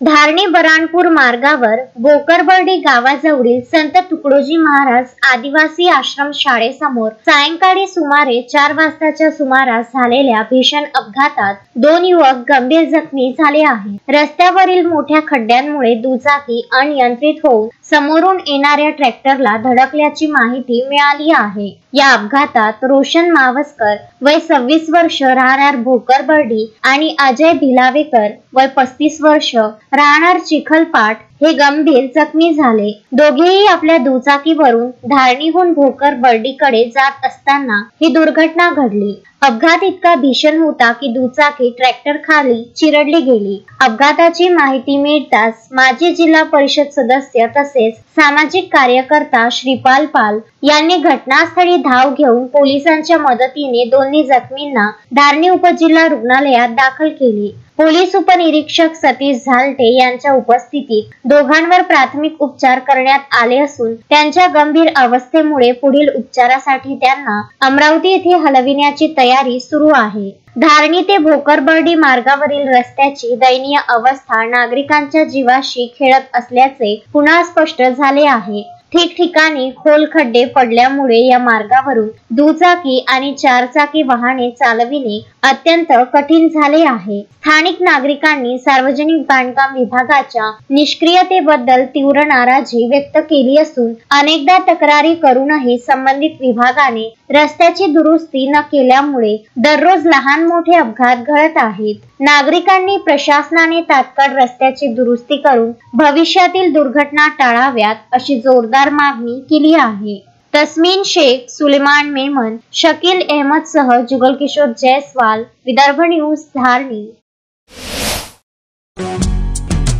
धारणी बऱ्हाणपूर मार्गावर भोकरबर्डी गावाजवळील संत तुकडोजी महाराज आदिवासी आश्रम शाळेसमोर सायंकाळी सुमारे 4 वाजताच्या सुमारास झालेल्या भीषण अपघातात 2 युवक गंभीर जखमी झाले आहेत। रस्त्यावरील मोठ्या खड्ड्यांमुळे दुचाकी अनियंत्रित होऊन समोरून येणाऱ्या ट्रॅक्टरला धडकल्याची माहिती मिळाली आहे। या अपघातात रोशन मावस्कर वय 26 वर्ष राहणार भोकरबर्डी आणि अजय भिलावेकर वय 35 वर्ष राहणार चिखलपाट हे गंभीर जखमी झाले। दोघेही आपल्या दुचाकीवरून धारणीहून भोकरबर्डीकडे जात असताना ही दुर्घटना घडली। अपघात इतका भीषण होता की दुचाकी ट्रॅक्टर खाली चिरडली गेली। अपघाताची माहिती मिळताच माजी जिल्हा परिषद सदस्य तसेच सामाजिक कार्यकर्ता श्रीपाल पाल यांनी घटनास्थळी धाव घेऊन पोलिसांच्या मदतीने दोन्ही जखमींना धारणी उपजिल्हा रुग्णालयात दाखल केले। पोलीस उपनिरीक्षक सतीश झालटे यांच्या उपस्थितीत दोघांवर प्राथमिक उपचार करण्यात आले असून त्यांच्या गंभीर अवस्थेमुळे पुढील उपचारासाठी त्यांना अमरावती येथे हलविण्याची तयारी सुरू आहे। धारणी ते भोकरबर्डी मार्गावरील रस्त्याची दयनीय अवस्था नागरिकांच्या जीवाशी खेळत असल्याचे पुन्हा स्पष्ट झाले आहे। ठिकठिकाणी खोल खड्डे पडल्यामुळे या मार्गावरून दुचाकी आणि 4 चाकी वाहने चालविणे अत्यंत कठीण झाले आहे। स्थानिक नागरिकांनी सार्वजनिक बांधकाम विभागाच्या निष्क्रियतेबद्दल तीव्र नाराजी व्यक्त केली असून अनेकदा तक्रारी करूनही संबंधित विभागाने रस्त्याची दुरुस्ती न केल्यामुळे दररोज लहान मोठे अपघात घडत आहेत। नागरिकांनी प्रशासनाने तात्काळ रस्त्याची दुरुस्ती करून भविष्यातील दुर्घटना टाळाव्यात अशी जोरदार मागणी केली आहे। तस्मीन शेख, सुलेमान मेमन, शकील अहमद सह जुगल किशोर जायसवाल, विदर्भ न्यूज, धारणी।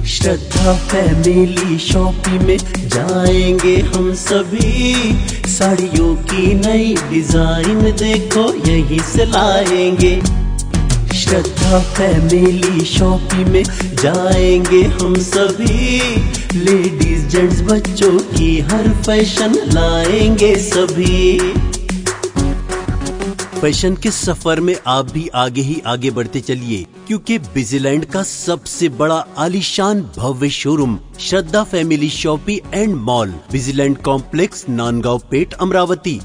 श्रद्धा फैमिली शॉपिंग में जाएंगे हम सभी, साड़ियों की नई डिजाइन देखो यहीं से लाएंगे। श्रद्धा फैमिली शॉपिंग में जाएंगे हम सभी, लेडीज जेंट्स बच्चों की हर फैशन लाएंगे सभी। फैशन के सफर में आप भी आगे ही आगे बढ़ते चलिए, क्योंकि बिजीलैंड का सबसे बड़ा आलीशान भव्य showroom Shraddha family shopping and mall, Busyland complex, Nandgaon Peth, Amravati.